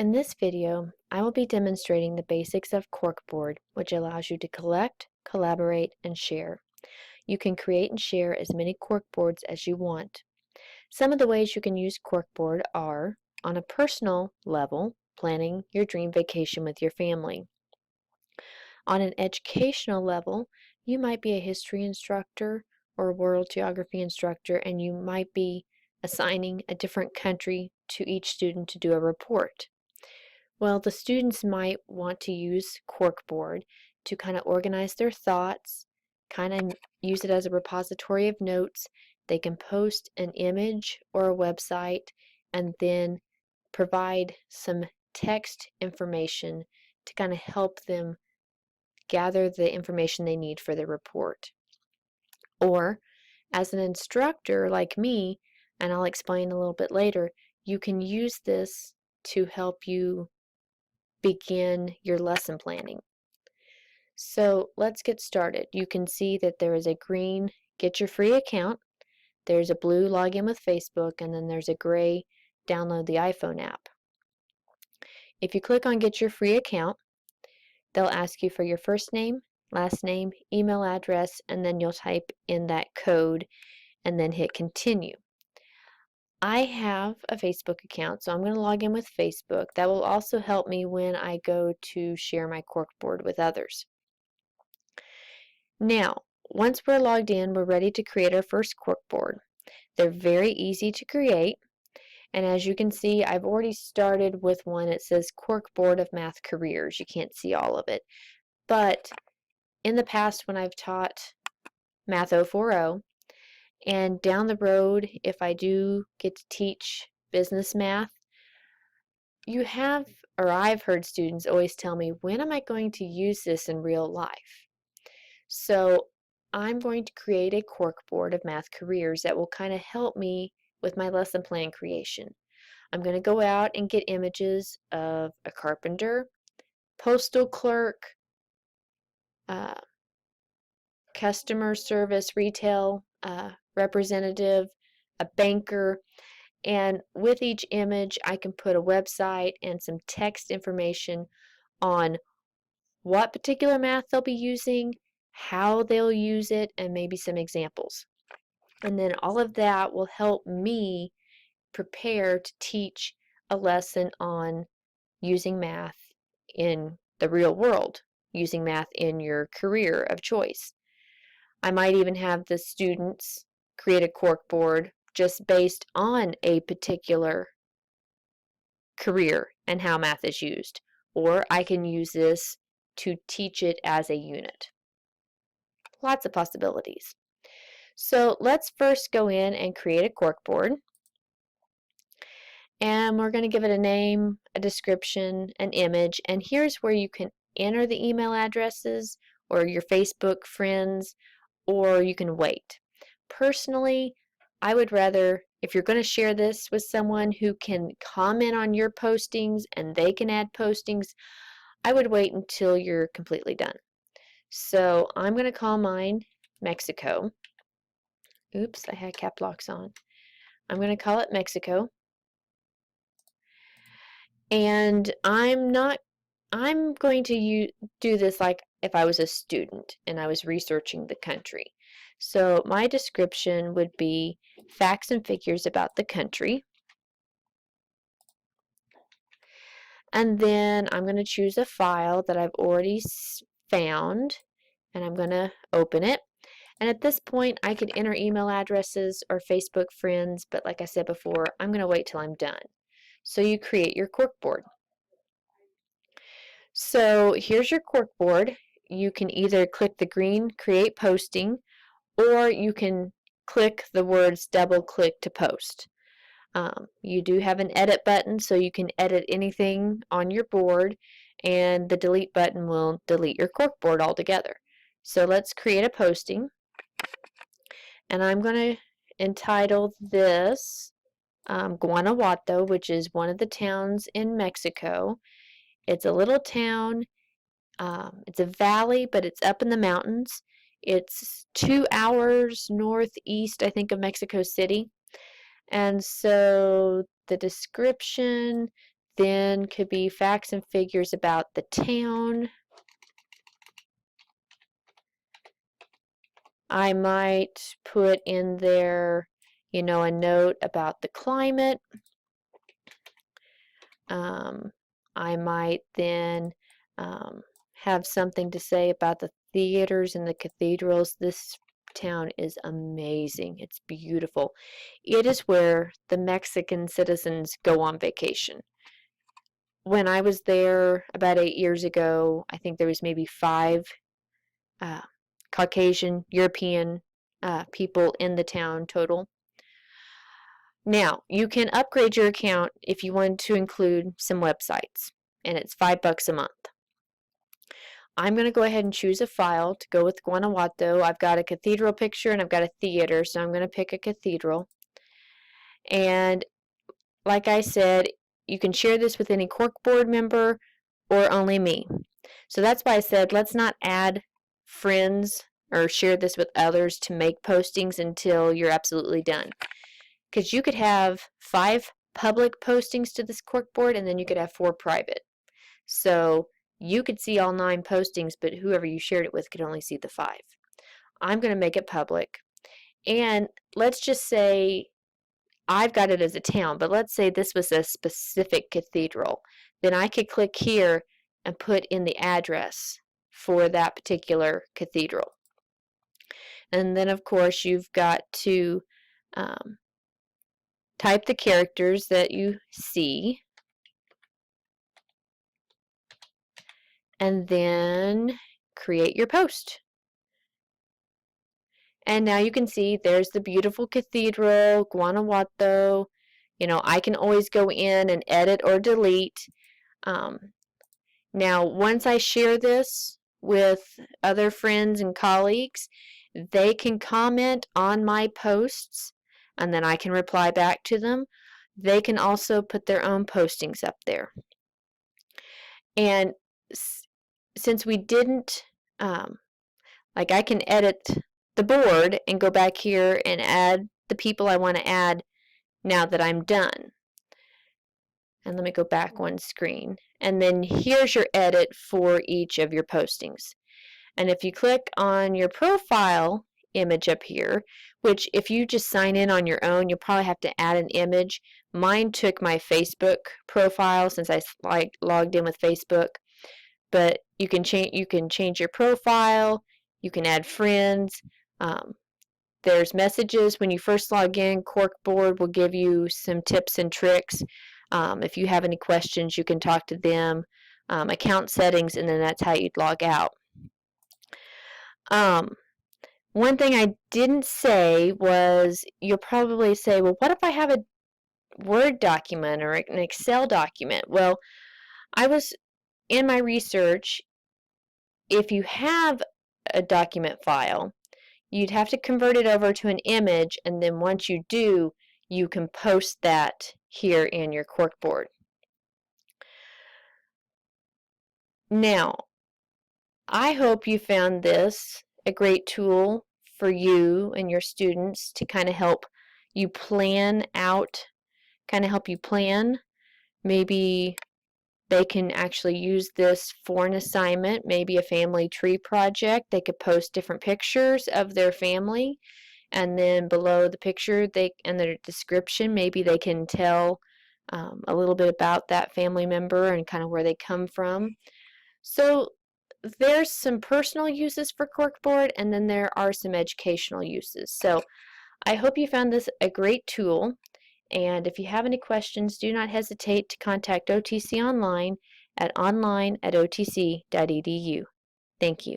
In this video, I will be demonstrating the basics of Corkboard, which allows you to collect, collaborate, and share. You can create and share as many corkboards as you want. Some of the ways you can use Corkboard are, on a personal level, planning your dream vacation with your family. On an educational level, you might be a history instructor or a world geography instructor, and you might be assigning a different country to each student to do a report. Well, the students might want to use Corkboard to kind of organize their thoughts, kind of use it as a repository of notes. They can post an image or a website and then provide some text information to kind of help them gather the information they need for the report. Or, as an instructor like me, and I'll explain a little bit later, you can use this to help you begin your lesson planning. So let's get started. You can see that there is a green get your free account, there's a blue login with Facebook, and then there's a gray download the iPhone app. If you click on get your free account, they'll ask you for your first name, last name, email address, and then you'll type in that code and then hit continue. I have a Facebook account, so I'm going to log in with Facebook. That will also help me when I go to share my Corkboard with others. Now, once we're logged in, we're ready to create our first Corkboard. They're very easy to create, and as you can see, I've already started with one. It says Corkboard of Math Careers. You can't see all of it, but in the past when I've taught Math 040, and down the road, if I do get to teach business math, I've heard students always tell me, when am I going to use this in real life? So I'm going to create a Corkboard of Math Careers that will kind of help me with my lesson plan creation. I'm going to go out and get images of a carpenter, postal clerk, uh, customer service, retail representative, a banker, and with each image I can put a website and some text information on what particular math they'll be using, how they'll use it, and maybe some examples. And then all of that will help me prepare to teach a lesson on using math in the real world, using math in your career of choice. I might even have the students create a corkboard just based on a particular career and how math is used. Or I can use this to teach it as a unit. Lots of possibilities. So let's first go in and create a corkboard. And we're going to give it a name, a description, an image, and here's where you can enter the email addresses or your Facebook friends, or you can wait. Personally, I would rather, if you're going to share this with someone who can comment on your postings and they can add postings, I would wait until you're completely done. So I'm going to call mine Mexico. Oops, I had cap locks on. I'm going to call it Mexico. And I'm going to do this like if I was a student and I was researching the country. So my description would be facts and figures about the country. And then I'm going to choose a file that I've already found, and I'm going to open it. And at this point, I could enter email addresses or Facebook friends, but like I said before, I'm going to wait till I'm done. So you create your corkboard. So here's your corkboard. You can either click the green Create Posting, or you can click the words double click to post. You do have an edit button, so you can edit anything on your board, and the delete button will delete your corkboard altogether. So let's create a posting, and I'm going to entitle this Guanajuato, which is one of the towns in Mexico. It's a little town. It's a valley, but it's up in the mountains. It's 2 hours northeast, I think, of Mexico City. And so the description, then could be facts and figures about the town. I might put in there, a note about the climate. I might then have something to say about the theaters and the cathedrals. This town is amazing. It's beautiful. It is where the Mexican citizens go on vacation. When I was there about 8 years ago, I think there was maybe 5 Caucasian, European people in the town total. Now, you can upgrade your account if you want to include some websites, and it's $5 a month. I'm going to go ahead and choose a file to go with Guanajuato. I've got a cathedral picture and I've got a theater, so I'm going to pick a cathedral. And like I said, you can share this with any Corkboard member or only me. So that's why I said let's not add friends or share this with others to make postings until you're absolutely done. Because you could have 5 public postings to this Corkboard and then you could have 4 private. So you could see all 9 postings, but whoever you shared it with could only see the 5. I'm going to make it public. And let's just say I've got it as a town, but let's say this was a specific cathedral. Then I could click here and put in the address for that particular cathedral. And then, of course, you've got to type the characters that you see. And then create your post. And now you can see there's the beautiful cathedral, Guanajuato. I can always go in and edit or delete. Now, once I share this with other friends and colleagues, they can comment on my posts, and then I can reply back to them. They can also put their own postings up there. And since we didn't, I can edit the board and go back here and add the people I want to add now that I'm done. And let me go back one screen. And then here's your edit for each of your postings. And if you click on your profile image up here, which if you just sign in on your own, you'll probably have to add an image. Mine took my Facebook profile since I logged in with Facebook. But you can change your profile. You can add friends. There's messages when you first log in. Corkboard will give you some tips and tricks. If you have any questions, you can talk to them. Account settings, and then that's how you'd log out. One thing I didn't say was, you'll probably say, well, what if I have a Word document or an Excel document? Well, I was in my research, if you have a document file, you'd have to convert it over to an image, and then once you do, you can post that here in your Corkboard. Now, I hope you found this a great tool for you and your students to kind of help you plan. Maybe they can actually use this for an assignment, maybe a family tree project. They could post different pictures of their family, and then below the picture and their description, maybe they can tell a little bit about that family member and kind of where they come from. So there's some personal uses for Corkboard, and then there are some educational uses. So I hope you found this a great tool. And if you have any questions, do not hesitate to contact OTC Online at online@otc.edu. Thank you.